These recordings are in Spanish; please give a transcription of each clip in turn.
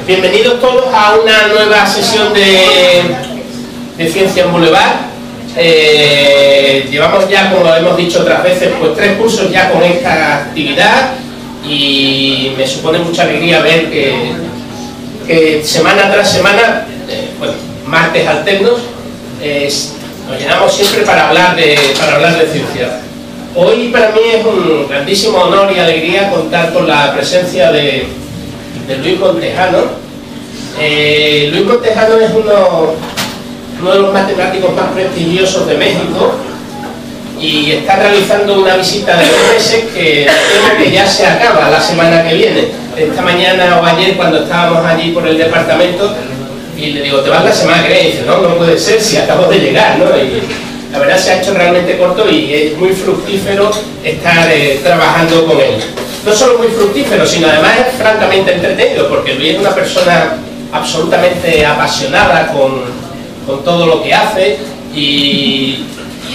Bienvenidos todos a una nueva sesión de Ciencia en Boulevard. Llevamos ya, como hemos dicho otras veces, pues 3 cursos ya con esta actividad y me supone mucha alegría ver que semana tras semana, bueno, martes alternos, nos llenamos siempre para hablar de ciencia. Hoy para mí es un grandísimo honor y alegría contar con la presencia de Luis Montejano. Luis Montejano es uno de los matemáticos más prestigiosos de México y está realizando una visita de 2 meses que temo que ya se acaba la semana que viene. Esta mañana o ayer, cuando estábamos allí por el departamento, y le digo, ¿te vas la semana que viene? Y dice, no, no puede ser, si acabo de llegar, ¿no? Y la verdad se ha hecho realmente corto y es muy fructífero estar trabajando con él. No solo muy fructífero, sino además es francamente entretenido, porque Luis es una persona absolutamente apasionada con todo lo que hace y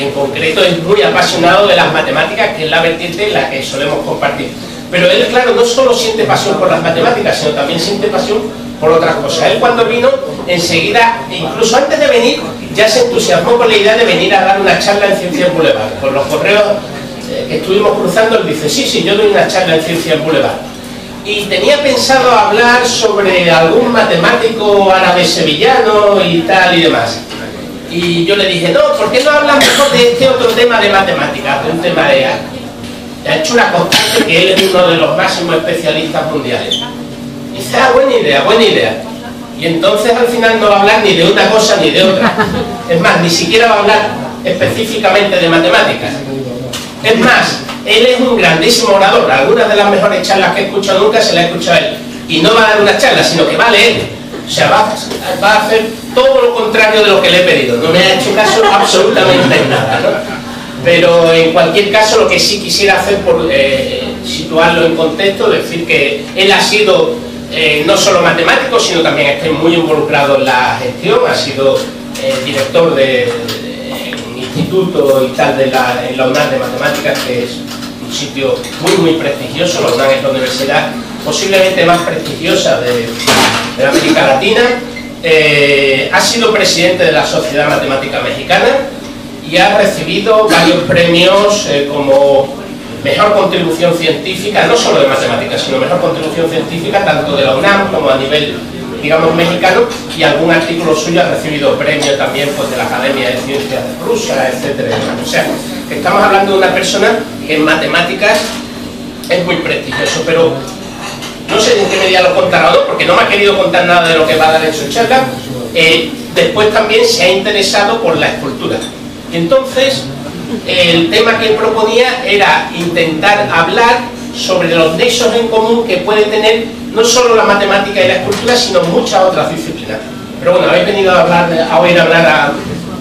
en concreto es muy apasionado de las matemáticas, que es la vertiente en la que solemos compartir. Pero él, claro, no solo siente pasión por las matemáticas, sino también siente pasión por otras cosas. Él cuando vino, enseguida, incluso antes de venir, ya se entusiasmó con la idea de venir a dar una charla en Ciencia en Boulevard. Por los correos que estuvimos cruzando, él dice, sí, yo doy una charla en Ciencia en Boulevard. Y tenía pensado hablar sobre algún matemático árabe sevillano y tal y demás. Y yo le dije, no, ¿por qué no hablas mejor de este otro tema de matemáticas, de un tema de arte? Ha hecho una constante que él es uno de los máximos especialistas mundiales. Y dice, buena idea. Y entonces al final no va a hablar ni de una cosa ni de otra. Es más, ni siquiera va a hablar específicamente de matemáticas. Es más, él es un grandísimo orador. Algunas de las mejores charlas que he escuchado nunca se las he escuchado a él. Y no va a dar una charla, sino que va a leer. O sea, va a hacer todo lo contrario de lo que le he pedido. No me ha hecho caso absolutamente en nada, ¿no? Pero en cualquier caso, lo que sí quisiera hacer por situarlo en contexto, decir que él ha sido no solo matemático, sino también está muy involucrado en la gestión, ha sido director de un instituto y tal en la UNAM de Matemáticas, que es un sitio muy prestigioso. La UNAM es la universidad posiblemente más prestigiosa de América Latina. Ha sido presidente de la Sociedad Matemática Mexicana y ha recibido varios premios como mejor contribución científica, no solo de matemáticas, sino mejor contribución científica tanto de la UNAM como a nivel, digamos, mexicano, y algún artículo suyo ha recibido premio también pues, de la Academia de Ciencias Rusa, etcétera. O sea, que estamos hablando de una persona que en matemáticas es muy prestigioso, pero no sé en qué medida lo contará o no, porque no me ha querido contar nada de lo que va a dar en su charla. Después también se ha interesado por la escultura. Y entonces, el tema que él proponía era intentar hablar sobre los nexos en común que puede tener no solo la matemática y la escultura, sino muchas otras disciplinas. Pero bueno, habéis venido a oír hablar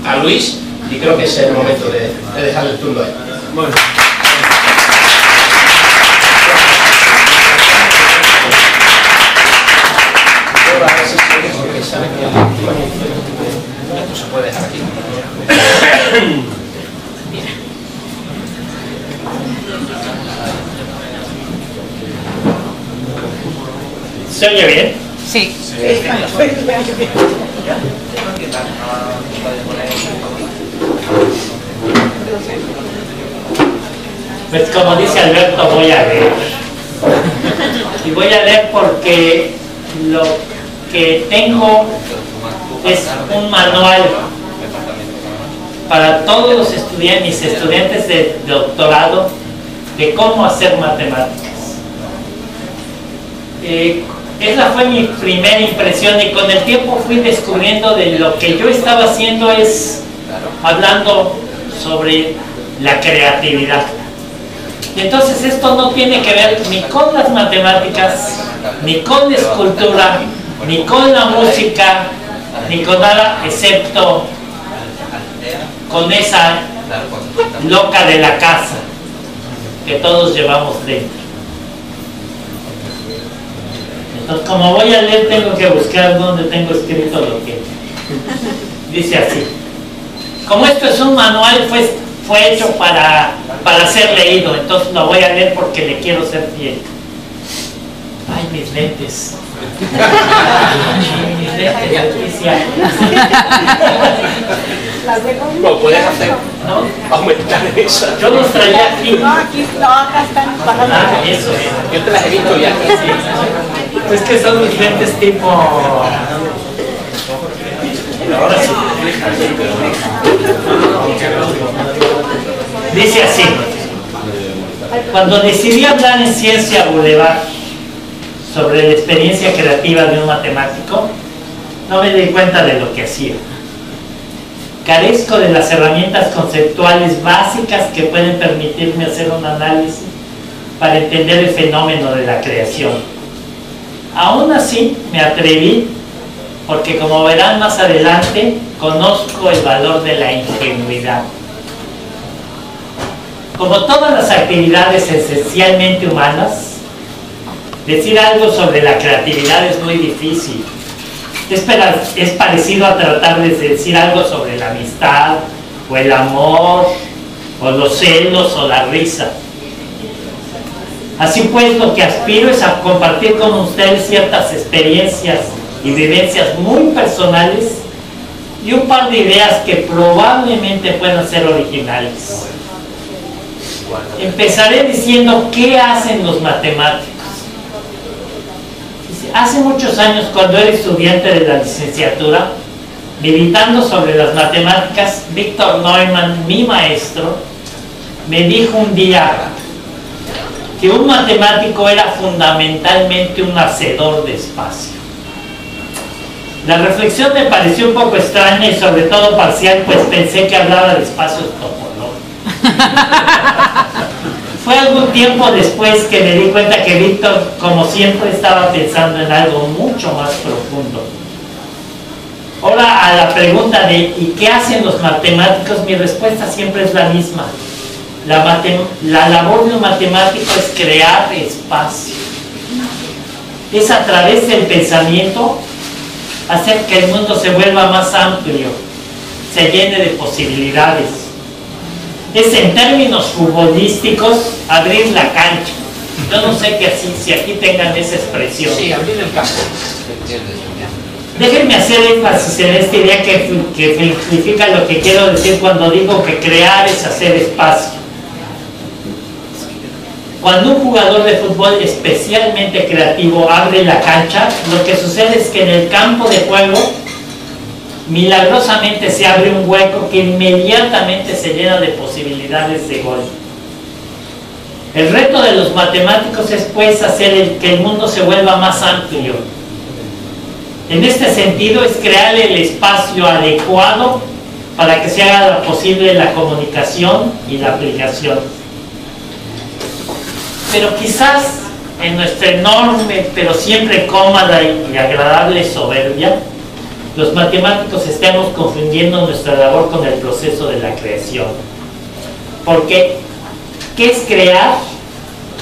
a Luis y creo que ese es el momento de dejarle el turno a él. Bueno. A ver si quieres, porque sabes que esto se puede dejar aquí. ¿Se oye bien? Sí. Pues como dice Alberto, voy a leer. Y voy a leer porque lo que tengo es un manual para todos los estudiantes, mis estudiantes de doctorado, de cómo hacer matemáticas. Esa fue mi primera impresión y con el tiempo fui descubriendo de lo que yo estaba haciendo es hablando sobre la creatividad. Y entonces esto no tiene que ver ni con las matemáticas, ni con la escultura, ni con la música, ni con nada excepto con esa loca de la casa que todos llevamos dentro. Entonces, como voy a leer, tengo que buscar donde tengo escrito lo que dice así. Como esto es un manual, fue hecho para ser leído, entonces lo voy a leer porque le quiero ser fiel. Ay, mis lentes. Lo puedes hacer, ¿no? Aumentar eso. Yo los traía aquí. No, aquí no, acá están bajando. Ah, eso es. Yo te las he visto ya. Es que son mis lentes tipo... Ahora sí. Dice así: cuando decidí hablar en Ciencia Boulevard sobre la experiencia creativa de un matemático, no me di cuenta de lo que hacía. Carezco de las herramientas conceptuales básicas que pueden permitirme hacer un análisis para entender el fenómeno de la creación. Aún así, me atreví porque, como verán más adelante, conozco el valor de la ingenuidad. Como todas las actividades esencialmente humanas, decir algo sobre la creatividad es muy difícil. Es parecido a tratar de decir algo sobre la amistad, o el amor, o los celos, o la risa. Así pues, lo que aspiro es a compartir con ustedes ciertas experiencias y vivencias muy personales y un par de ideas que probablemente puedan ser originales. Empezaré diciendo qué hacen los matemáticos. Hace muchos años, cuando era estudiante de la licenciatura, meditando sobre las matemáticas, Victor Neumann, mi maestro, me dijo un día que un matemático era fundamentalmente un hacedor de espacio. La reflexión me pareció un poco extraña y sobre todo parcial, pues pensé que hablaba de espacios topológicos. Fue algún tiempo después que me di cuenta que Víctor, como siempre, estaba pensando en algo mucho más profundo. Ahora, a la pregunta de ¿y qué hacen los matemáticos?, mi respuesta siempre es la misma. La labor de un matemático es crear espacio. Es a través del pensamiento hacer que el mundo se vuelva más amplio, se llene de posibilidades. Es, en términos futbolísticos, abrir la cancha. Yo no sé si aquí tengan esa expresión. Sí, abrir el campo. Déjenme hacer énfasis en esta idea que simplifica lo que quiero decir cuando digo que crear es hacer espacio. Cuando un jugador de fútbol especialmente creativo abre la cancha, lo que sucede es que en el campo de juego milagrosamente se abre un hueco que inmediatamente se llena de posibilidades de gol. El reto de los matemáticos es, pues, hacer que el mundo se vuelva más amplio. En este sentido, es crear el espacio adecuado para que se haga posible la comunicación y la aplicación. Pero quizás en nuestra enorme, pero siempre cómoda y agradable soberbia, los matemáticos estamos confundiendo nuestra labor con el proceso de la creación. Porque, ¿qué es crear?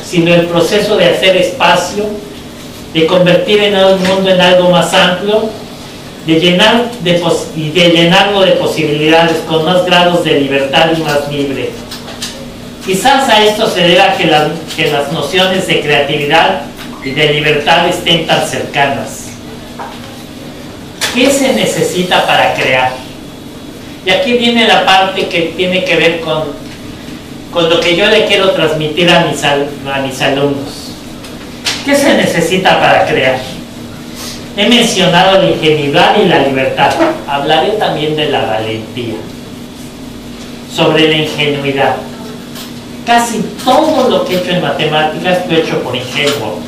Sino el proceso de hacer espacio, de convertir en el mundo en algo más amplio, de llenarlo de posibilidades con más grados de libertad y más libre. Quizás a esto se deba que las nociones de creatividad y de libertad estén tan cercanas. ¿Qué se necesita para crear? Y aquí viene la parte que tiene que ver con lo que yo le quiero transmitir a mis alumnos. ¿Qué se necesita para crear? He mencionado la ingenuidad y la libertad. Hablaré también de la valentía. Sobre la ingenuidad. Casi todo lo que he hecho en matemáticas lo he hecho por ingenuo.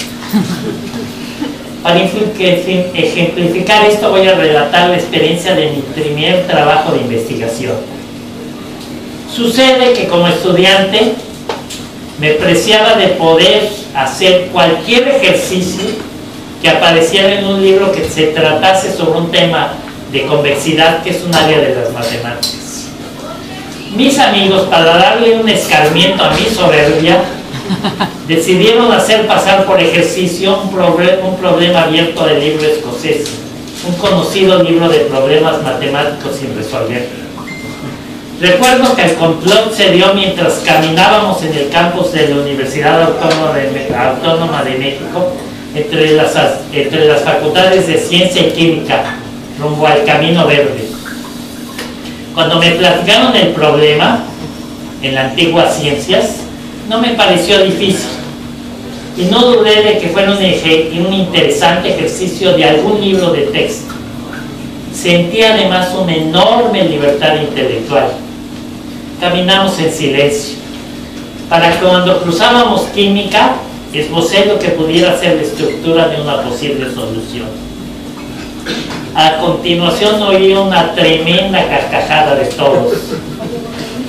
Para ejemplificar esto, voy a relatar la experiencia de mi primer trabajo de investigación. Sucede que, como estudiante, me preciaba de poder hacer cualquier ejercicio que apareciera en un libro que se tratase sobre un tema de convexidad, que es un área de las matemáticas. Mis amigos, para darle un escarmiento a mi soberbia, decidieron hacer pasar por ejercicio un problema abierto del libro escocés, un conocido libro de problemas matemáticos sin resolver. Recuerdo que el complot se dio mientras caminábamos en el campus de la Universidad Autónoma de México entre las facultades de Ciencia y Química, rumbo al Camino Verde. Cuando me platicaron el problema en las antiguas ciencias, no me pareció difícil y no dudé de que fuera un interesante ejercicio de algún libro de texto. Sentí además una enorme libertad intelectual. Caminamos en silencio. Para que cuando cruzábamos química, esbocé lo que pudiera ser la estructura de una posible solución. A continuación oí una tremenda carcajada de todos.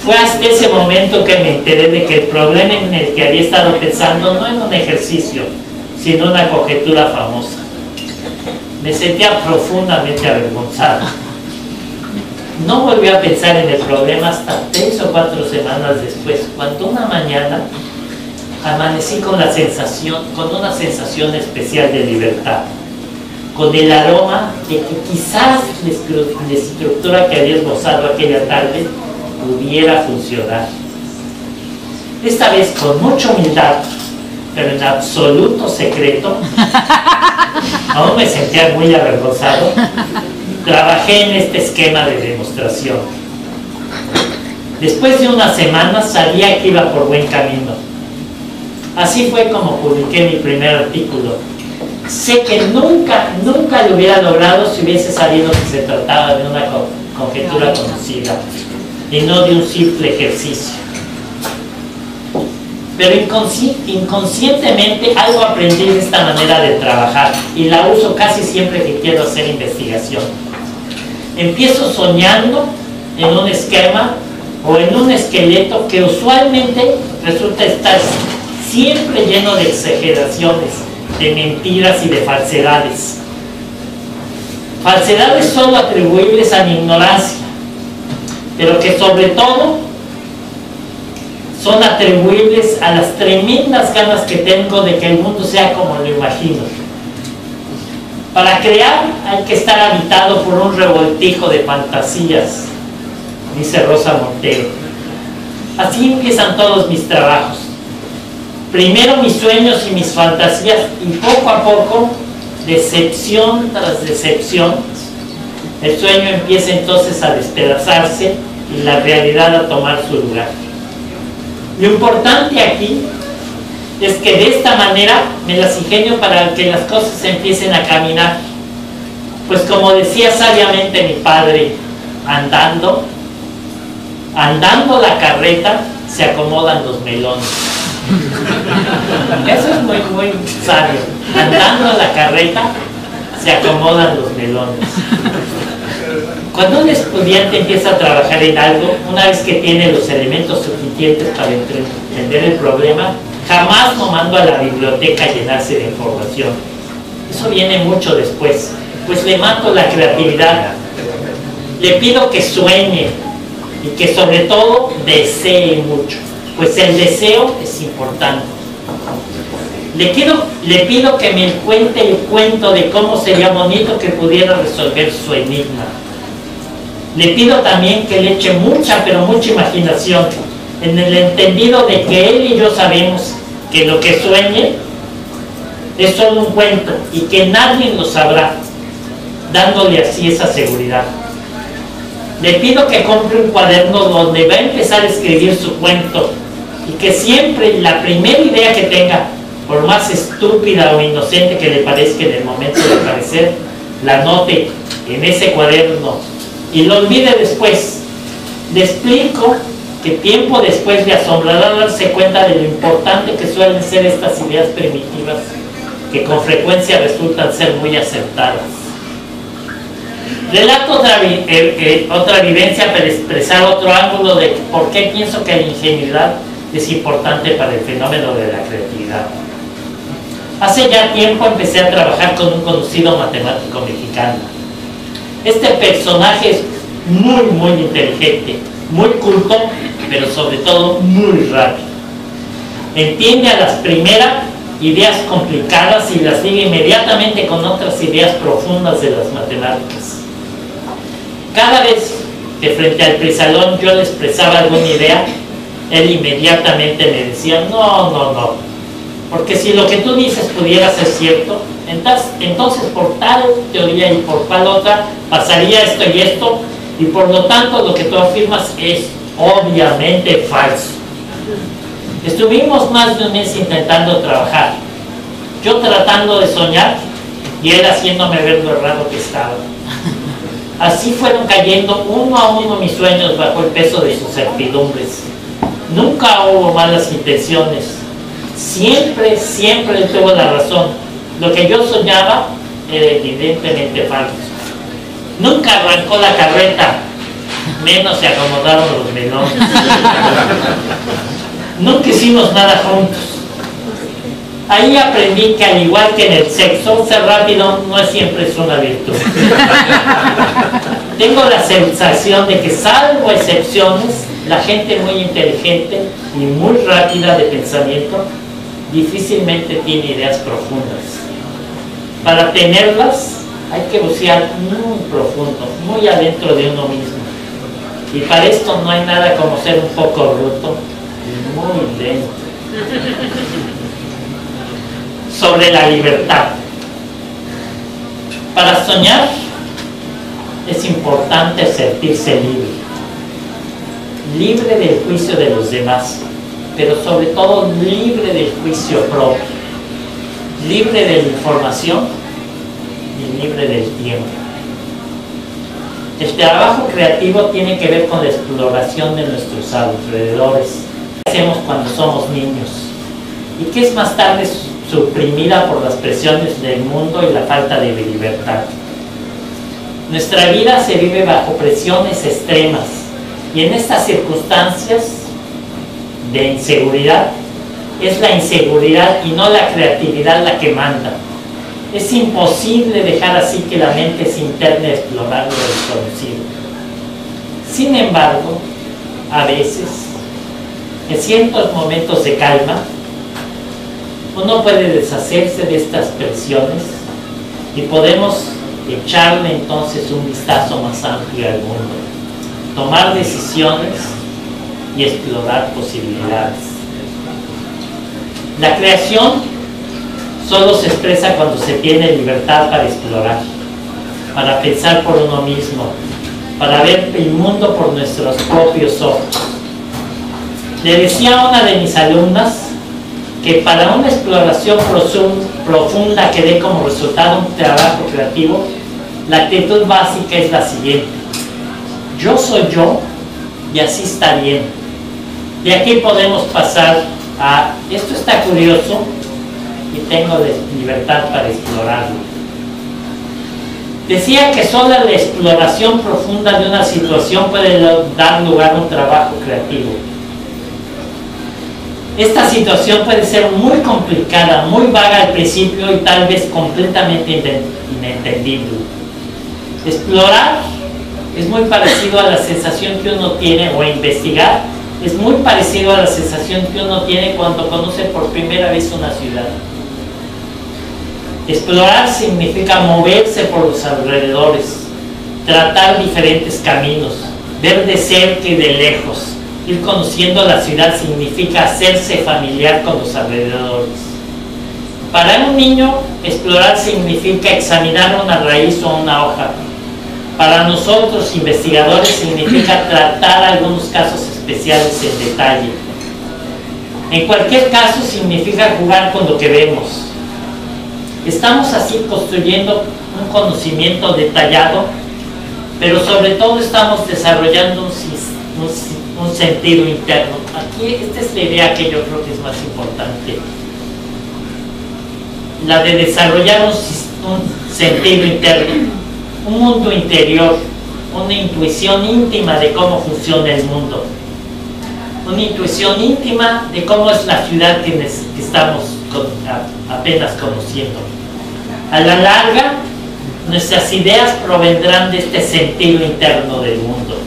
Fue hasta ese momento que me enteré de que el problema en el que había estado pensando no era un ejercicio, sino una conjetura famosa. Me sentía profundamente avergonzado. No volví a pensar en el problema hasta 3 o 4 semanas después, cuando una mañana amanecí con una sensación especial de libertad, con el aroma de que quizás la estructura que había esbozado aquella tarde pudiera funcionar. Esta vez con mucha humildad, pero en absoluto secreto, aún me sentía muy avergonzado, trabajé en este esquema de demostración. Después de unas semanas sabía que iba por buen camino. Así fue como publiqué mi primer artículo. Sé que nunca lo hubiera logrado si hubiese sabido que se trataba de una conjetura conocida y no de un simple ejercicio. Pero inconscientemente algo aprendí de esta manera de trabajar y la uso casi siempre que quiero hacer investigación. Empiezo soñando en un esquema o en un esqueleto que usualmente resulta estar siempre lleno de exageraciones, de mentiras y de falsedades. Falsedades solo atribuibles a mi ignorancia, pero que sobre todo son atribuibles a las tremendas ganas que tengo de que el mundo sea como lo imagino. Para crear hay que estar habitado por un revoltijo de fantasías, dice Rosa Montero. Así empiezan todos mis trabajos. Primero mis sueños y mis fantasías, y poco a poco, decepción tras decepción, el sueño empieza entonces a despedazarse y la realidad a tomar su lugar. Lo importante aquí es que de esta manera me las ingenio para que las cosas empiecen a caminar. Pues como decía sabiamente mi padre, andando la carreta se acomodan los melones. Eso es muy, muy sabio. Andando la carreta se acomodan los melones. Cuando un estudiante empieza a trabajar en algo, una vez que tiene los elementos suficientes para entender el problema, jamás lo mando a la biblioteca a llenarse de información. Eso viene mucho después, pues le mato la creatividad. Le pido que sueñe y que sobre todo desee mucho, pues el deseo es importante. Le pido que me cuente el cuento de cómo sería bonito que pudiera resolver su enigma. Le pido también que le eche mucha, pero mucha imaginación, en el entendido de que él y yo sabemos que lo que sueñe es solo un cuento y que nadie lo sabrá, dándole así esa seguridad. Le pido que compre un cuaderno donde va a empezar a escribir su cuento y que siempre la primera idea que tenga, por más estúpida o inocente que le parezca en el momento de aparecer, la anote en ese cuaderno y lo olvide después. Le explico que tiempo después le asombrará darse cuenta de lo importante que suelen ser estas ideas primitivas, que con frecuencia resultan ser muy acertadas. Relato otra vivencia para expresar otro ángulo de por qué pienso que la ingenuidad es importante para el fenómeno de la creatividad. Hace ya tiempo empecé a trabajar con un conocido matemático mexicano. Este personaje es muy, muy inteligente, muy culto, pero sobre todo muy rápido. Entiende a las primeras ideas complicadas y las liga inmediatamente con otras ideas profundas de las matemáticas. Cada vez que frente al pizarrón yo le expresaba alguna idea, él inmediatamente me decía, no, Porque si lo que tú dices pudiera ser cierto, entonces por tal teoría y por tal otra pasaría esto y esto, y por lo tanto lo que tú afirmas es obviamente falso. Estuvimos más de un mes intentando trabajar, yo tratando de soñar y él haciéndome ver lo errado que estaba. Así fueron cayendo uno a uno mis sueños bajo el peso de sus certidumbres. Nunca hubo malas intenciones. Siempre él tuvo la razón. Lo que yo soñaba era evidentemente falso. Nunca arrancó la carreta, menos se acomodaron los melones. Nunca hicimos nada juntos. Ahí aprendí que al igual que en el sexo, ser rápido no siempre es una virtud. Tengo la sensación de que, salvo excepciones, la gente muy inteligente y muy rápida de pensamiento difícilmente tiene ideas profundas. Para tenerlas hay que bucear muy profundo, muy adentro de uno mismo. Y para esto no hay nada como ser un poco bruto y muy lento. Sobre la libertad. Para soñar es importante sentirse libre del juicio de los demás, pero sobre todo libre del juicio propio, libre de la información y libre del tiempo. El trabajo creativo tiene que ver con la exploración de nuestros alrededores. ¿Qué hacemos cuando somos niños? Y que es más tarde suprimida por las presiones del mundo y la falta de libertad. Nuestra vida se vive bajo presiones extremas y en estas circunstancias de inseguridad es la inseguridad y no la creatividad la que manda. Es imposible dejar así que la mente se interne a explorar lo desconocido. Sin embargo, a veces, en ciertos momentos de calma, uno puede deshacerse de estas presiones y podemos echarle entonces un vistazo más amplio al mundo, tomar decisiones y explorar posibilidades. La creación solo se expresa cuando se tiene libertad para explorar, para pensar por uno mismo, para ver el mundo por nuestros propios ojos. Le decía a una de mis alumnas que para una exploración profunda que dé como resultado un trabajo creativo, la actitud básica es la siguiente: yo soy yo y así está bien. De aquí podemos pasar a esto está curioso y tengo libertad para explorarlo. Decía que solo la exploración profunda de una situación puede dar lugar a un trabajo creativo. Esta situación puede ser muy complicada, muy vaga al principio y tal vez completamente inentendible. Explorar es muy parecido a la sensación que uno tiene, o investigar es muy parecido a la sensación que uno tiene cuando conoce por primera vez una ciudad. Explorar significa moverse por los alrededores, tratar diferentes caminos, ver de cerca y de lejos. Ir conociendo la ciudad significa hacerse familiar con los alrededores. Para un niño, explorar significa examinar una raíz o una hoja. Para nosotros, investigadores, significa tratar algunos casos especiales en detalle. En cualquier caso, significa jugar con lo que vemos. Estamos así construyendo un conocimiento detallado, pero sobre todo estamos desarrollando un sentido interno. Aquí esta es la idea que yo creo que es más importante, la de desarrollar un sentido interno, un mundo interior, una intuición íntima de cómo funciona el mundo, una intuición íntima de cómo es la ciudad que estamos apenas conociendo. A la larga, nuestras ideas provendrán de este sentido interno del mundo.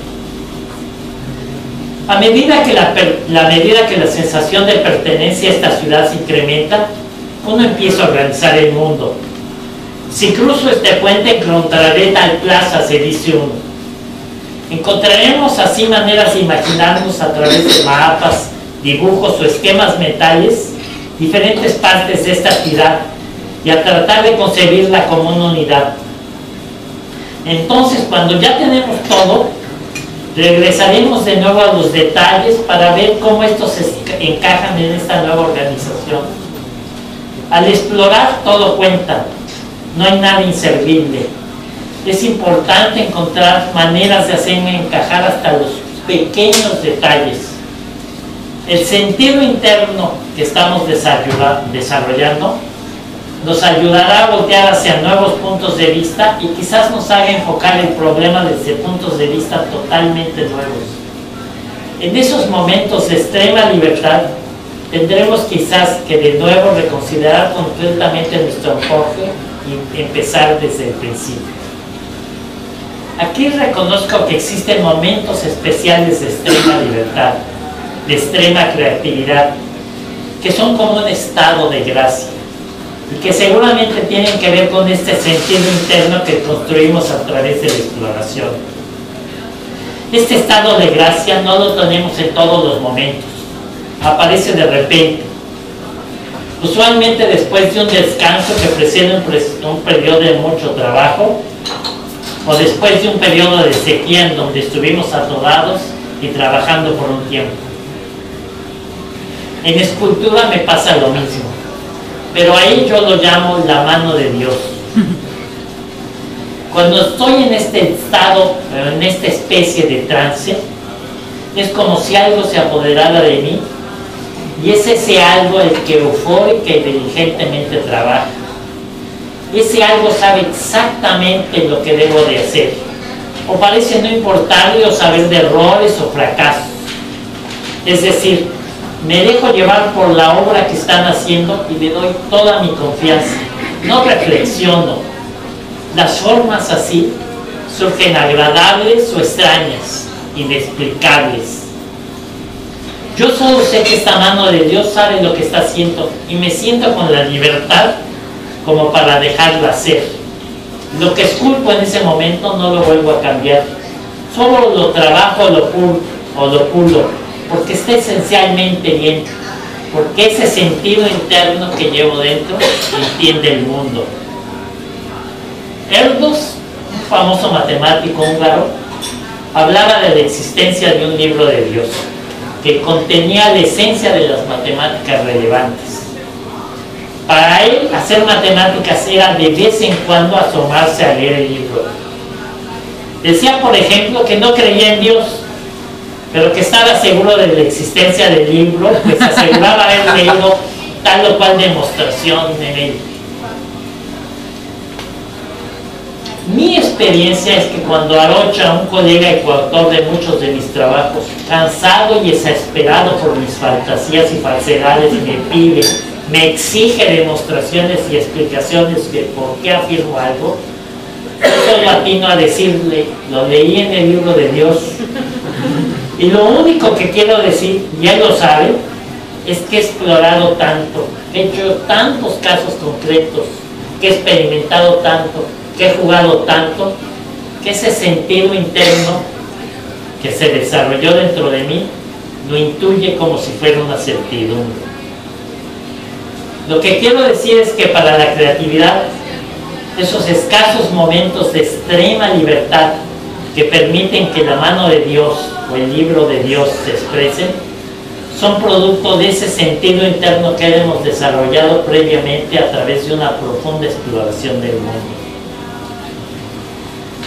A medida que la sensación de pertenencia a esta ciudad se incrementa, uno empieza a organizar el mundo. Si cruzo este puente, encontraré tal plaza, se dice uno. Encontraremos así maneras de imaginarnos a través de mapas, dibujos o esquemas mentales diferentes partes de esta actividad y a tratar de concebirla como una unidad. Entonces, cuando ya tenemos todo, regresaremos de nuevo a los detalles para ver cómo estos encajan en esta nueva organización. Al explorar, todo cuenta, no hay nada inservible. Es importante encontrar maneras de hacerme encajar hasta los pequeños detalles. El sentido interno que estamos desarrollando nos ayudará a voltear hacia nuevos puntos de vista y quizás nos haga enfocar el problema desde puntos de vista totalmente nuevos. En esos momentos de extrema libertad tendremos quizás que de nuevo reconsiderar completamente nuestro enfoque y empezar desde el principio. Aquí reconozco que existen momentos especiales de extrema libertad, de extrema creatividad, que son como un estado de gracia y que seguramente tienen que ver con este sentido interno que construimos a través de la exploración. Este estado de gracia no lo tenemos en todos los momentos, aparece de repente, usualmente después de un descanso que precede un periodo de mucho trabajo o después de un periodo de sequía en donde estuvimos atorados y trabajando por un tiempo. En escultura me pasa lo mismo, pero ahí yo lo llamo la mano de Dios. Cuando estoy en este estado, en esta especie de trance, es como si algo se apoderara de mí y es ese algo el que eufórica y diligentemente trabaja. Ese algo sabe exactamente lo que debo de hacer, o parece no importarle o saber de errores o fracasos. Es decir, me dejo llevar por la obra que están haciendo y le doy toda mi confianza. No reflexiono. Las formas así surgen agradables o extrañas, inexplicables. Yo solo sé que esta mano de Dios sabe lo que está haciendo y me siento con la libertad como para dejarla hacer. Lo que esculpo en ese momento no lo vuelvo a cambiar. Solo lo trabajo o lo pulo, porque está esencialmente bien, porque ese sentido interno que llevo dentro entiende el mundo. Erdos, un famoso matemático húngaro, hablaba de la existencia de un libro de Dios que contenía la esencia de las matemáticas relevantes. Para él, hacer matemáticas era de vez en cuando asomarse a leer el libro. Decía, por ejemplo, que no creía en Dios, pero que estaba seguro de la existencia del libro, pues aseguraba haber leído tal o cual demostración en él. Mi experiencia es que cuando Arocha, un colega y coautor de muchos de mis trabajos, cansado y exasperado por mis fantasías y falsedades, me exige demostraciones y explicaciones de por qué afirmo algo, yo solo atino a decirle, lo leí en el libro de Dios. Y lo único que quiero decir, y él lo sabe, es que he explorado tanto, he hecho tantos casos concretos, que he experimentado tanto, que he jugado tanto, que ese sentido interno que se desarrolló dentro de mí lo intuye como si fuera una certidumbre. Lo que quiero decir es que para la creatividad, esos escasos momentos de extrema libertad que permiten que la mano de Dios o el libro de Dios se expresen, son producto de ese sentido interno que hemos desarrollado previamente a través de una profunda exploración del mundo.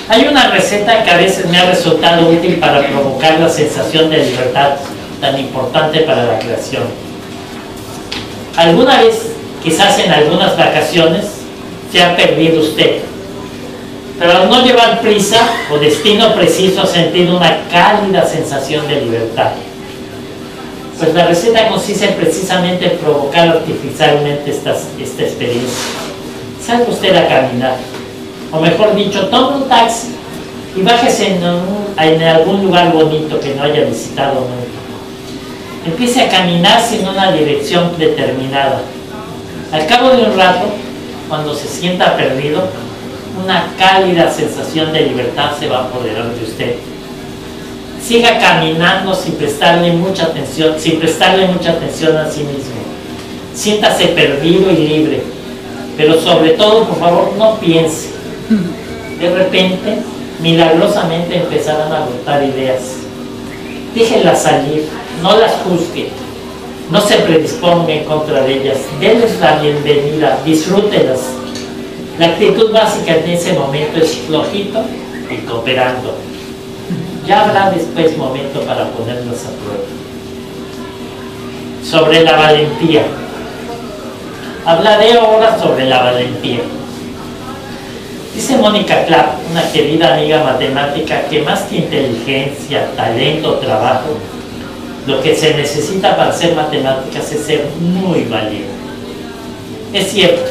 Hay una receta que a veces me ha resultado útil para provocar la sensación de libertad tan importante para la creación. Alguna vez, quizás en algunas vacaciones, se ha perdido usted, pero al no llevar prisa o destino preciso ha sentido una cálida sensación de libertad. Pues la receta consiste precisamente en provocar artificialmente esta experiencia. Salga usted a caminar, o mejor dicho, tome un taxi y bájese en algún lugar bonito que no haya visitado nunca. Empiece a caminar sin una dirección determinada. Al cabo de un rato, cuando se sienta perdido, una cálida sensación de libertad se va a apoderar de usted. Siga caminando sin prestarle mucha atención a sí mismo. siéntase perdido y libre, pero sobre todo, por favor, no piense. De repente, milagrosamente empezarán a brotar ideas. Déjenlas salir, no las juzgue, no se predisponga en contra de ellas, denles la bienvenida, disfrútenlas. La actitud básica en ese momento es flojito y cooperando. Ya habrá después momento para ponerlas a prueba. Sobre la valentía. Hablaré ahora sobre la valentía. Dice Mónica Clapp, una querida amiga matemática, que más que inteligencia, talento, trabajo, lo que se necesita para hacer matemáticas es ser muy valiente. Es cierto,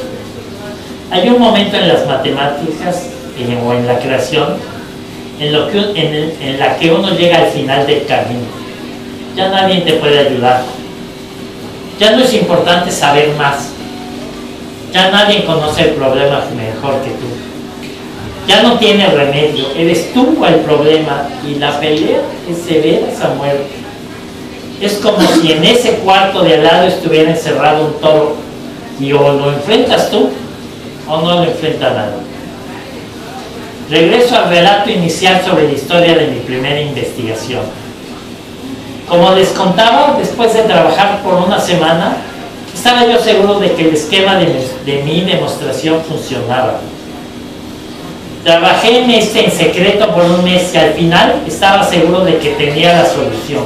hay un momento en las matemáticas o en la creación en la que uno llega al final del camino. Ya nadie te puede ayudar. Ya no es importante saber más. Ya nadie conoce el problema mejor que tú. Ya no tiene remedio, eres tú el problema y la pelea es severa a muerte. Es como si en ese cuarto de al lado estuviera encerrado un toro y o lo enfrentas tú o no lo enfrenta nadie. Regreso al relato inicial sobre la historia de mi primera investigación. Como les contaba, después de trabajar por una semana, estaba yo seguro de que el esquema de mi demostración funcionaba. Trabajé en secreto por un mes y al final estaba seguro de que tenía la solución.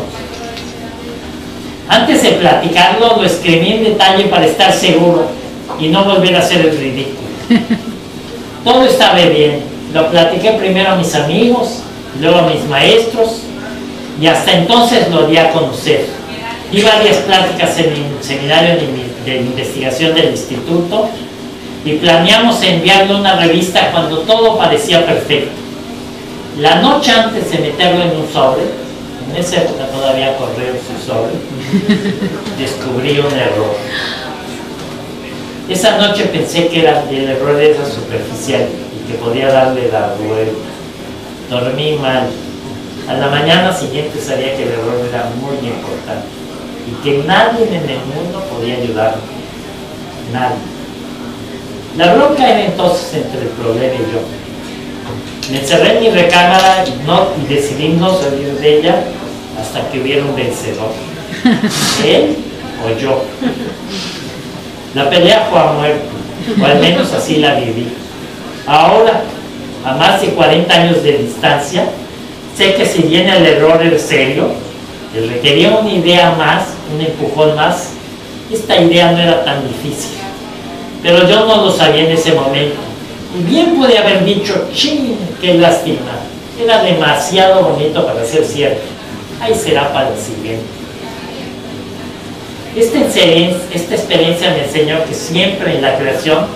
Antes de platicarlo, lo escribí en detalle para estar seguro y no volver a hacer el ridículo. Todo estaba bien. Lo platiqué primero a mis amigos, luego a mis maestros y hasta entonces lo di a conocer. Di varias pláticas en el seminario de investigación del instituto y planeamos enviarlo a una revista cuando todo parecía perfecto. La noche antes de meterlo en un sobre, en esa época todavía correos y sobre, descubrí un error. Esa noche pensé que el error era superficial y que podía darle la vuelta. Dormí mal. A la mañana siguiente sabía que el error era muy importante y que nadie en el mundo podía ayudarme. Nadie. La bronca era entonces entre el problema y yo. Me encerré en mi recámara y decidí no salir de ella hasta que hubiera un vencedor. Él o yo. La pelea fue a muerte, o al menos así la viví. Ahora, a más de 40 años de distancia, sé que si bien el error era serio, le requería una idea más, un empujón más, esta idea no era tan difícil. Pero yo no lo sabía en ese momento. Y bien pude haber dicho, ¡chin! ¡Qué lástima! Era demasiado bonito para ser cierto. Ahí será para el siguiente. Esta experiencia me enseñó que siempre en la creación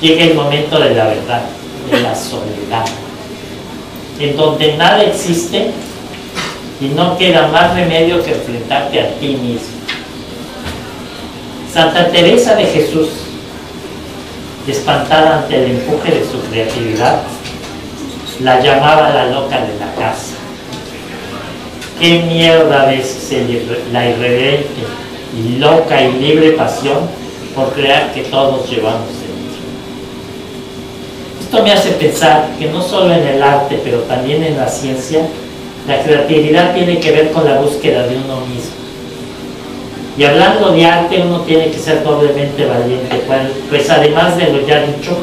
llega el momento de la verdad, de la soledad, en donde nada existe y no queda más remedio que enfrentarte a ti mismo. Santa Teresa de Jesús, espantada ante el empuje de su creatividad, la llamaba la loca de la casa. Qué miedo a veces la irreverente y loca y libre pasión por crear que todos llevamos dentro. Esto me hace pensar que no solo en el arte, pero también en la ciencia, la creatividad tiene que ver con la búsqueda de uno mismo. Y hablando de arte, uno tiene que ser doblemente valiente, pues además de lo ya dicho,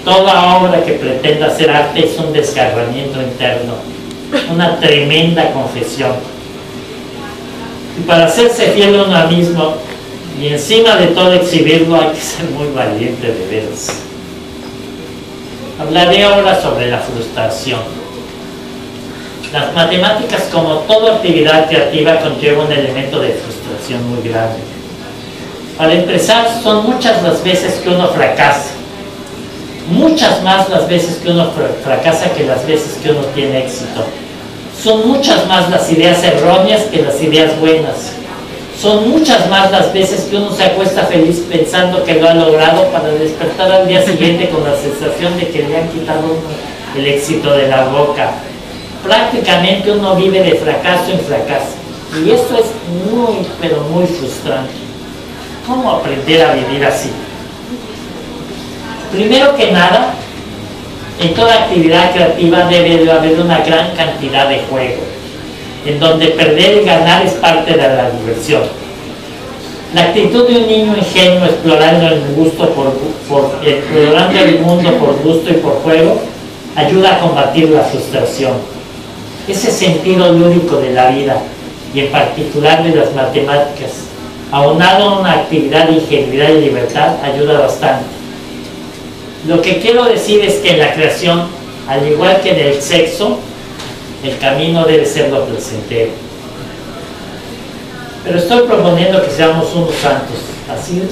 toda obra que pretenda hacer arte es un desgarramiento interno, una tremenda confesión. Y para hacerse fiel a uno mismo y encima de todo exhibirlo, hay que ser muy valiente de veras. Hablaré ahora sobre la frustración. Las matemáticas, como toda actividad creativa, conlleva un elemento de frustración muy grande. Para empezar, son muchas las veces que uno fracasa. Muchas más las veces que uno fracasa que las veces que uno tiene éxito. Son muchas más las ideas erróneas que las ideas buenas. Son muchas más las veces que uno se acuesta feliz pensando que lo ha logrado para despertar al día siguiente con la sensación de que le han quitado el éxito de la boca. Prácticamente uno vive de fracaso en fracaso. Y esto es muy, pero muy frustrante. ¿Cómo aprender a vivir así? Primero que nada, en toda actividad creativa debe de haber una gran cantidad de juego, en donde perder y ganar es parte de la diversión. La actitud de un niño ingenuo explorando el mundo por gusto y por juego ayuda a combatir la frustración. Ese sentido lúdico de la vida, y en particular de las matemáticas, aunado a una actividad de ingenuidad y libertad, ayuda bastante. Lo que quiero decir es que en la creación, al igual que en el sexo, el camino debe ser lo placentero. Pero estoy proponiendo que seamos unos santos, así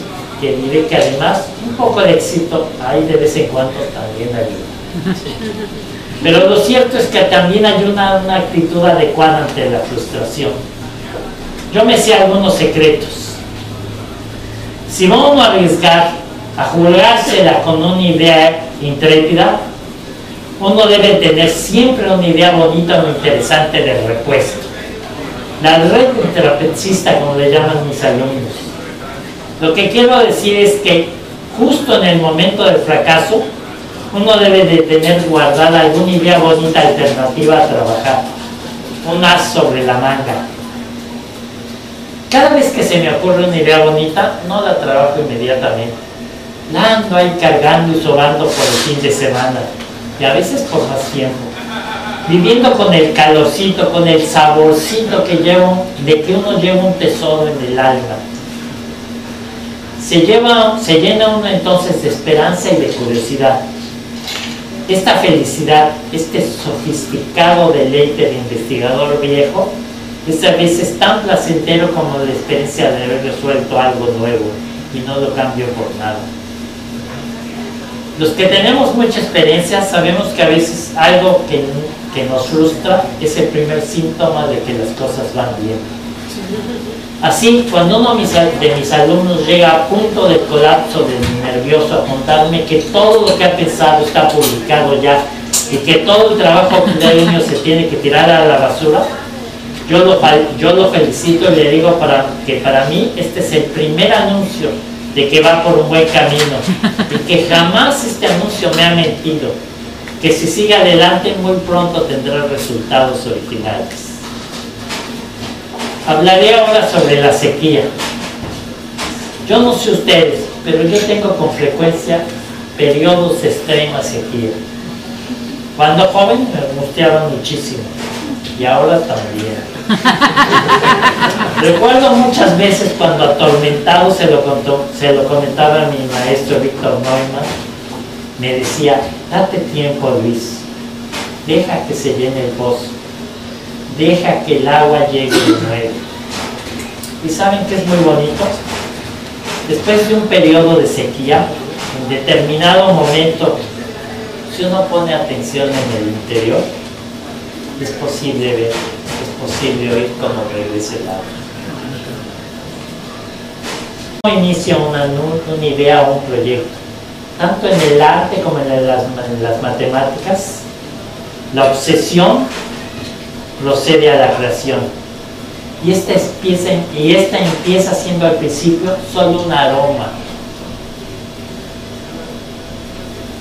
que diré que además un poco de éxito ahí de vez en cuando también ayuda. Pero lo cierto es que también ayuda una actitud adecuada ante la frustración. Yo me sé algunos secretos. Si vamos a arriesgar a jugársela con una idea intrépida, uno debe tener siempre una idea bonita o interesante de repuesto. La red trapecista, como le llaman mis alumnos. Lo que quiero decir es que justo en el momento del fracaso, uno debe de tener guardada alguna idea bonita alternativa a trabajar. Un as sobre la manga. Cada vez que se me ocurre una idea bonita, no la trabajo inmediatamente. La ando ahí cargando y sobando por el fin de semana, y a veces por más tiempo, viviendo con el calorcito, con el saborcito que llevo, de que uno lleva un tesoro en el alma. Se llena uno entonces de esperanza y de curiosidad. Esta felicidad, este sofisticado deleite de investigador viejo, es a veces tan placentero como la experiencia de haber resuelto algo nuevo, y no lo cambio por nada. Los que tenemos mucha experiencia sabemos que a veces algo que nos frustra es el primer síntoma de que las cosas van bien. Así, cuando uno de mis alumnos llega a punto del colapso del nervioso a contarme que todo lo que ha pensado está publicado ya y que todo el trabajo previo se tiene que tirar a la basura, yo lo felicito y le digo que para mí este es el primer anuncio de que va por un buen camino y que jamás este anuncio me ha mentido, que si sigue adelante muy pronto tendrá resultados originales. Hablaré ahora sobre la sequía. Yo no sé ustedes, pero yo tengo con frecuencia periodos de extrema sequía. Cuando joven me angustiaba muchísimo y ahora también. Recuerdo muchas veces cuando atormentado se lo comentaba a mi maestro Víctor Neumann. Me decía: date tiempo, Luis, deja que se llene el pozo, deja que el agua llegue de nuevo. ¿Y saben qué es muy bonito? Después de un periodo de sequía, en determinado momento, si uno pone atención en el interior, es posible ver, es posible oír cómo regresa el agua. Uno inicia una idea o un proyecto, tanto en el arte como en las matemáticas. La obsesión procede a la creación, y esta empieza siendo al principio solo un aroma.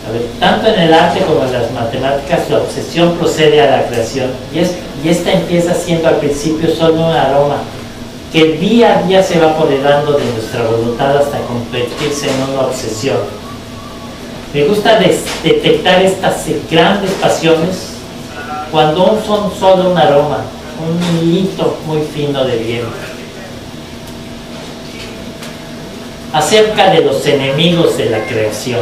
A ver, tanto en el arte como en las matemáticas, la obsesión procede a la creación, y esta empieza siendo al principio solo un aroma que día a día se va apoderando de nuestra voluntad hasta convertirse en una obsesión. Me gusta detectar estas grandes pasiones cuando son solo un aroma, un hilito muy fino de viento. Acerca de los enemigos de la creación.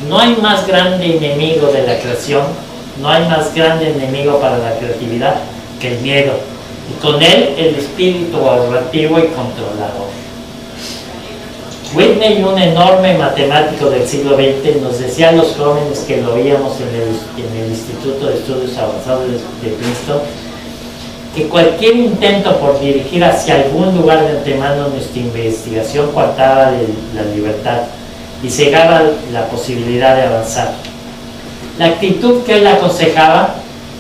No hay más grande enemigo de la creación, no hay más grande enemigo para la creatividad que el miedo, y con él el espíritu ahorrativo y controlador. Whitney, un enorme matemático del siglo XX, nos decía a los jóvenes que lo oíamos en el Instituto de Estudios Avanzados de Princeton, que cualquier intento por dirigir hacia algún lugar de antemano nuestra investigación coartaba la libertad y cegaba la posibilidad de avanzar. La actitud que él aconsejaba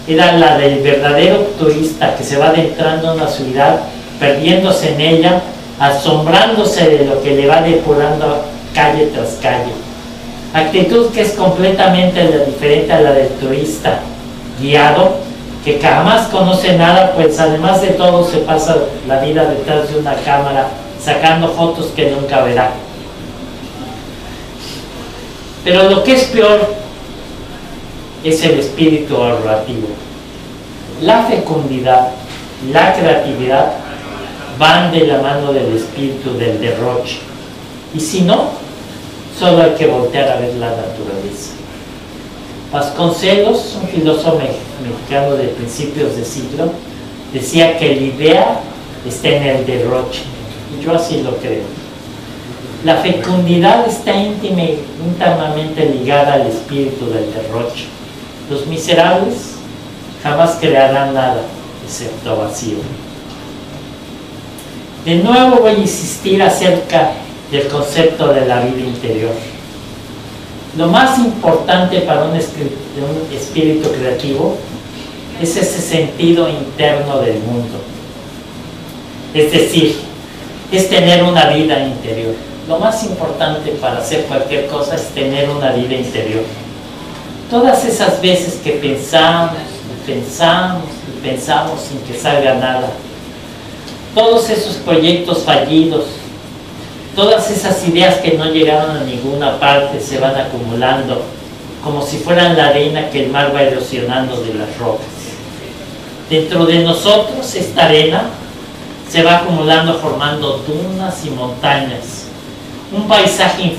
era la del verdadero turista que se va adentrando en una ciudad, perdiéndose en ella asombrándose de lo que le va depurando calle tras calle. Actitud que es completamente diferente a la del turista guiado, que jamás conoce nada, pues además de todo se pasa la vida detrás de una cámara sacando fotos que nunca verá. Pero lo que es peor es el espíritu ahorrativo. La fecundidad, la creatividad van de la mano del espíritu del derroche. Y si no, solo hay que voltear a ver la naturaleza. Vasconcelos, un filósofo mexicano de principios de siglo, decía que la idea está en el derroche. Y yo así lo creo. La fecundidad está íntimamente ligada al espíritu del derroche. Los miserables jamás crearán nada, excepto vacío. De nuevo voy a insistir acerca del concepto de la vida interior. Lo más importante para un espíritu creativo es ese sentido interno del mundo. Es decir, es tener una vida interior. Lo más importante para hacer cualquier cosa es tener una vida interior. Todas esas veces que pensamos sin que salga nada, todos esos proyectos fallidos, todas esas ideas que no llegaron a ninguna parte se van acumulando como si fueran la arena que el mar va erosionando de las rocas. Dentro de nosotros esta arena se va acumulando formando dunas y montañas, un paisaje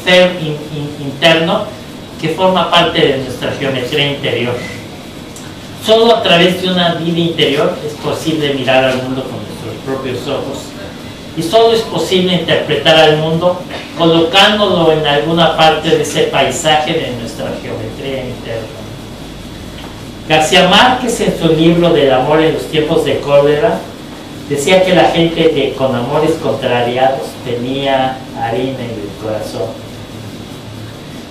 interno que forma parte de nuestra geometría interior. Solo a través de una vida interior es posible mirar al mundo con nuestros propios ojos, y solo es posible interpretar al mundo colocándolo en alguna parte de ese paisaje de nuestra geometría interna. García Márquez, en su libro del amor en los tiempos de cólera, decía que la gente con amores contrariados tenía harina en el corazón.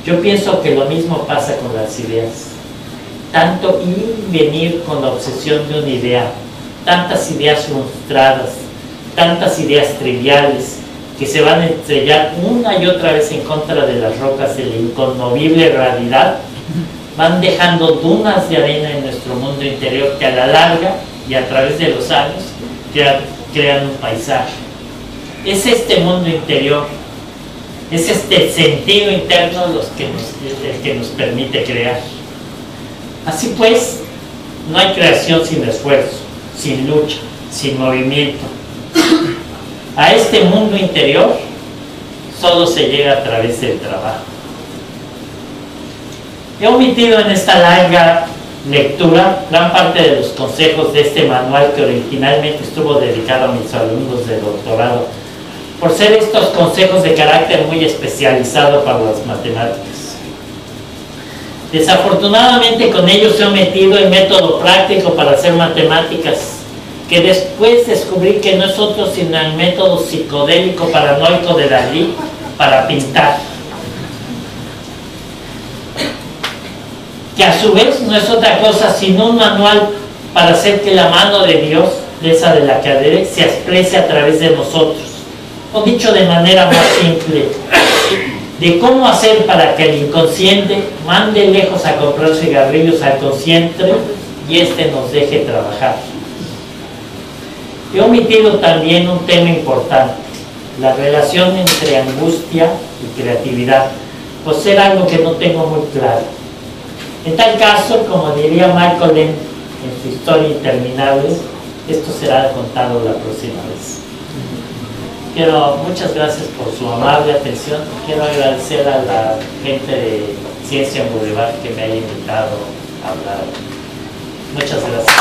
Yo pienso que lo mismo pasa con las ideas. Tanto ir y venir con la obsesión de una idea, tantas ideas frustradas, tantas ideas triviales que se van a estrellar una y otra vez en contra de las rocas de la inconmovible realidad, van dejando dunas de arena en nuestro mundo interior que a la larga y a través de los años crean un paisaje. Es este mundo interior, es este sentido interno el que nos permite crear. Así pues, no hay creación sin esfuerzo, sin lucha, sin movimiento. A este mundo interior solo se llega a través del trabajo. He omitido en esta larga lectura gran parte de los consejos de este manual que originalmente estuvo dedicado a mis alumnos de doctorado, por ser estos consejos de carácter muy especializado para las matemáticas. Desafortunadamente con ellos he omitido el método práctico para hacer matemáticas, que después descubrí que no es otro sino el método psicodélico paranoico de Dalí para pintar, que a su vez no es otra cosa sino un manual para hacer que la mano de Dios, esa de la que adhiere, se exprese a través de nosotros, o dicho de manera más simple, de cómo hacer para que el inconsciente mande lejos a comprar cigarrillos al consciente y éste nos deje trabajar. He omitido también un tema importante, la relación entre angustia y creatividad, por ser algo que no tengo muy claro. En tal caso, como diría Michael Ende en su Historia Interminable, esto será contado la próxima vez. Muchas gracias por su amable atención. Quiero agradecer a la gente de Ciencia en Boulevard que me haya invitado a hablar. Muchas gracias.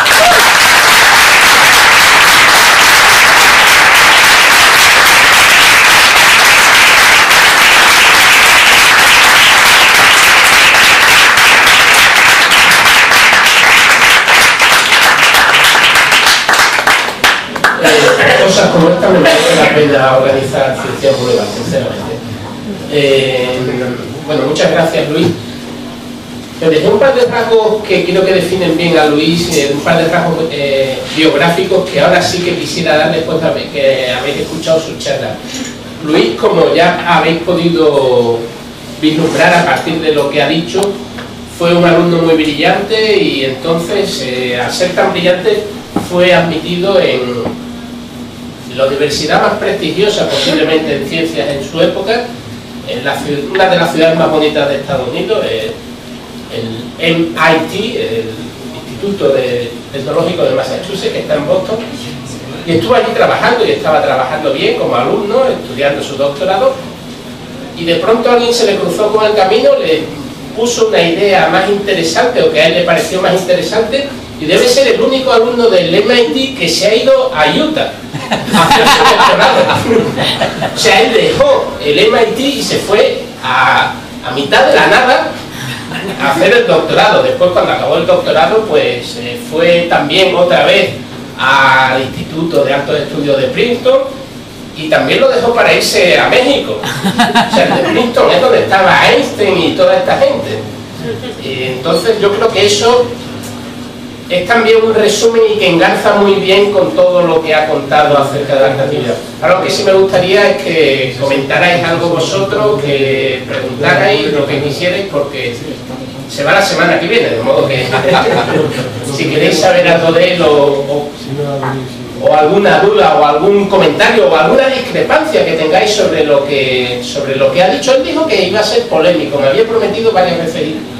Cosas como esta me merece la pena organizar Ciencia en Boulevard, sinceramente. Bueno, muchas gracias, Luis. Me dejé un par de rasgos que creo que definen bien a Luis, un par de rasgos biográficos que ahora sí que quisiera dar después de que habéis escuchado su charla. Luis, como ya habéis podido vislumbrar a partir de lo que ha dicho, fue un alumno muy brillante y entonces, al ser tan brillante, fue admitido en la universidad más prestigiosa posiblemente en ciencias en su época, en una de las ciudades más bonitas de Estados Unidos, el MIT, el Instituto Tecnológico de Massachusetts, que está en Boston, y estuvo allí trabajando y estaba trabajando bien como alumno, estudiando su doctorado, y de pronto alguien se le cruzó con el camino, le puso una idea más interesante o que a él le pareció más interesante, y debe ser el único alumno del MIT que se ha ido a Utah a hacer su doctorado. O sea, él dejó el MIT y se fue a mitad de la nada a hacer el doctorado. Después, cuando acabó el doctorado, pues fue también otra vez al Instituto de Altos Estudios de Princeton y también lo dejó para irse a México. O sea, el de Princeton es donde estaba Einstein y toda esta gente. Entonces yo creo que eso es también un resumen y que engarza muy bien con todo lo que ha contado acerca de la creatividad. Ahora lo que sí me gustaría es que comentarais algo vosotros, que preguntarais lo que quisierais, porque se va la semana que viene, de modo que si queréis saber algo de él o alguna duda o algún comentario o alguna discrepancia que tengáis sobre lo que ha dicho. Él dijo que iba a ser polémico, me había prometido varias veces ir.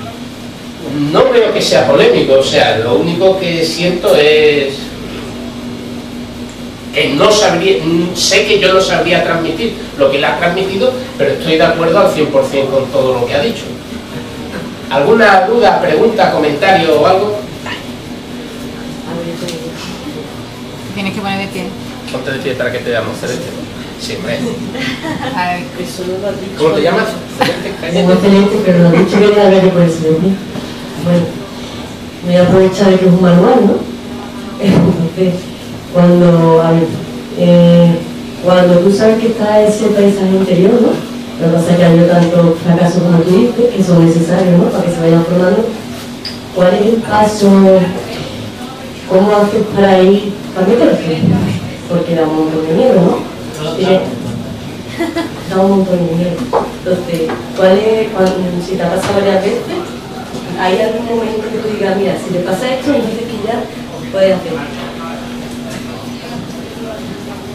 No veo que sea polémico, o sea, lo único que siento es que no sabría, sé que yo no sabría transmitir lo que él ha transmitido, pero estoy de acuerdo al 100% con todo lo que ha dicho. ¿Alguna duda, pregunta, comentario o algo? Tienes que poner de pie. Ponte de pie para que te veamos, Celeste. Sí, hombre. A ver. ¿Cómo te llamas? Celeste, pero lo dicho que había que ponerse de pie. Bueno, voy a aprovechar de que es un manual, ¿no? Entonces, cuando tú sabes que está ese paisaje interior, ¿no? Lo que pasa es que ha habido tantos fracasos como tú dices, que son necesarios, ¿no? Para que se vayan formando. ¿Cuál es el paso? ¿Cómo haces para ir? ¿Para qué te lo haces? Porque da un montón de miedo, ¿no? Da un montón de miedo. Entonces, si te ha pasado varias veces, ¿hay algún momento que tú digas, mira, si te pasa esto, entonces que ya puedes hacer?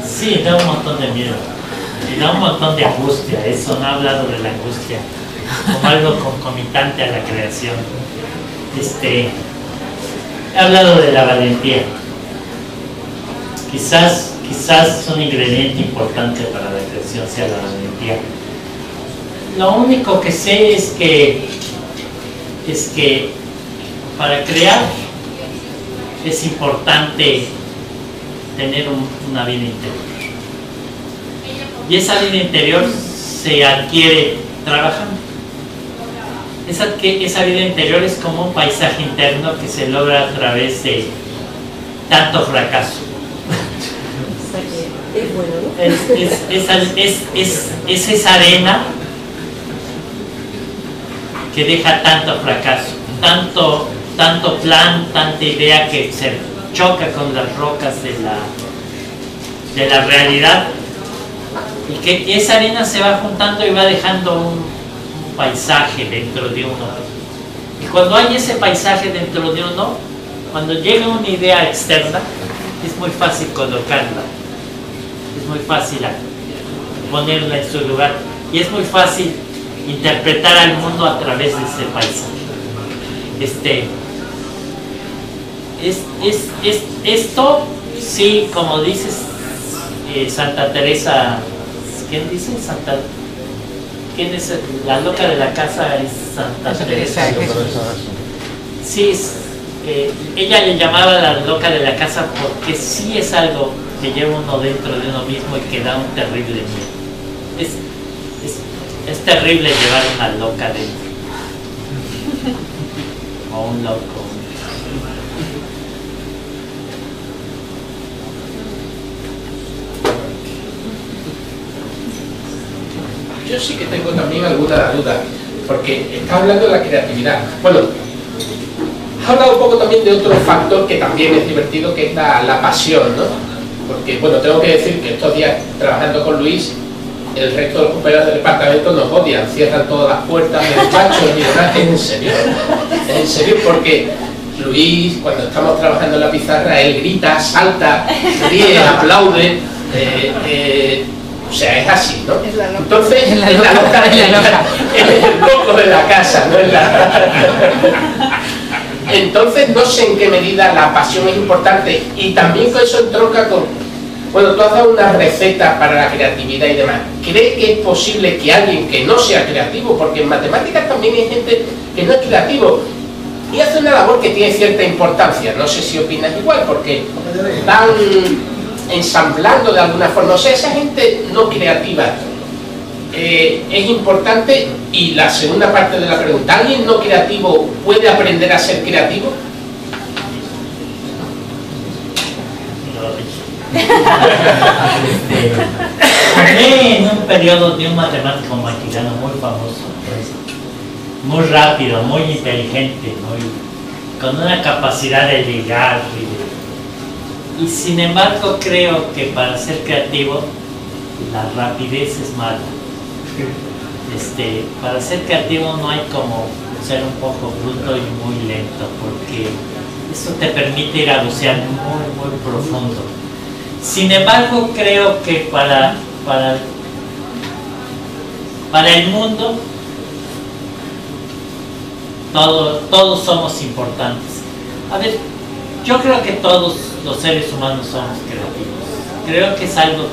Sí, da un montón de miedo. Y da un montón de angustia. Eso no ha hablado de la angustia como algo concomitante a la creación. He hablado de la valentía. Quizás un ingrediente importante para la creación sea la valentía. Lo único que sé es que para crear es importante tener una vida interior. Y esa vida interior se adquiere trabajando. Esa vida interior es como un paisaje interno que se logra a través de tanto fracaso. Es bueno, ¿no? Es esa arena que deja tanto fracaso, tanto plan, tanta idea que se choca con las rocas de la realidad, y que esa arena se va juntando y va dejando un paisaje dentro de uno. Y cuando hay ese paisaje dentro de uno, cuando llega una idea externa, es muy fácil colocarla, es muy fácil ponerla en su lugar, y es muy fácil interpretar al mundo a través de ese paisaje. Esto, sí, como dices, Santa Teresa, ¿quién dice? ¿Quién es la loca de la casa? Es Santa Teresa. Sí, ella le llamaba la loca de la casa porque sí es algo que lleva uno dentro de uno mismo y que da un terrible miedo. Es terrible llevar una loca dentro. O un loco. Yo sí que tengo también alguna duda. porque está hablando de la creatividad. Bueno, has hablado un poco también de otro factor que también es divertido, que es la pasión, ¿no? Porque, bueno, tengo que decir que estos días trabajando con Luis, el resto de los compañeros del departamento nos odian, cierran todas las puertas de despachos y demás. Es en serio, porque Luis, cuando estamos trabajando en la pizarra, él grita, salta, ríe, aplaude, o sea, es así, ¿no? Entonces, es la loca, es el loco de la casa, ¿no? Entonces, no sé en qué medida la pasión es importante, y también con eso entronca con, bueno, tú has dado una receta para la creatividad y demás. ¿Cree que es posible que alguien que no sea creativo, porque en matemáticas también hay gente que no es creativo y hace una labor que tiene cierta importancia? No sé si opinas igual, porque van ensamblando de alguna forma, o sea, esa gente no creativa es importante. Y la segunda parte de la pregunta, ¿alguien no creativo puede aprender a ser creativo? Hablé en un periodo de un matemático mexicano muy famoso, muy rápido, muy inteligente, con una capacidad de ligar, y sin embargo creo que para ser creativo la rapidez es mala. Para ser creativo no hay como ser un poco bruto y muy lento, porque eso te permite ir a bucear muy profundo. Sin embargo, creo que para el mundo todos somos importantes. A ver, yo creo que todos los seres humanos somos creativos. Creo que es algo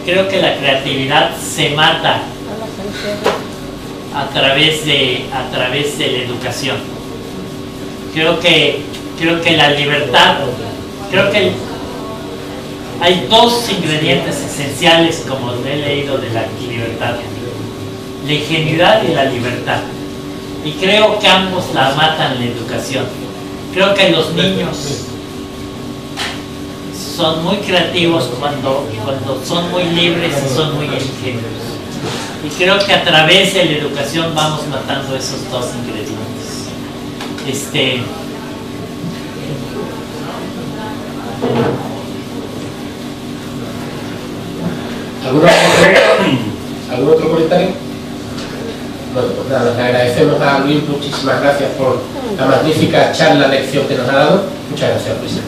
creo que la creatividad se mata a través de la educación. Creo que la libertad, creo que hay dos ingredientes esenciales, como he leído, de la libertad: la ingenuidad y la libertad. Y creo que ambos la matan la educación. Creo que los niños son muy creativos cuando son muy libres y son muy ingenuos. Y creo que a través de la educación vamos matando esos dos ingredientes. ¿Algún otro comentario? Bueno, pues nada, le agradecemos a Luis, muchísimas gracias por la magnífica charla, lección que nos ha dado. Muchas gracias, Luis.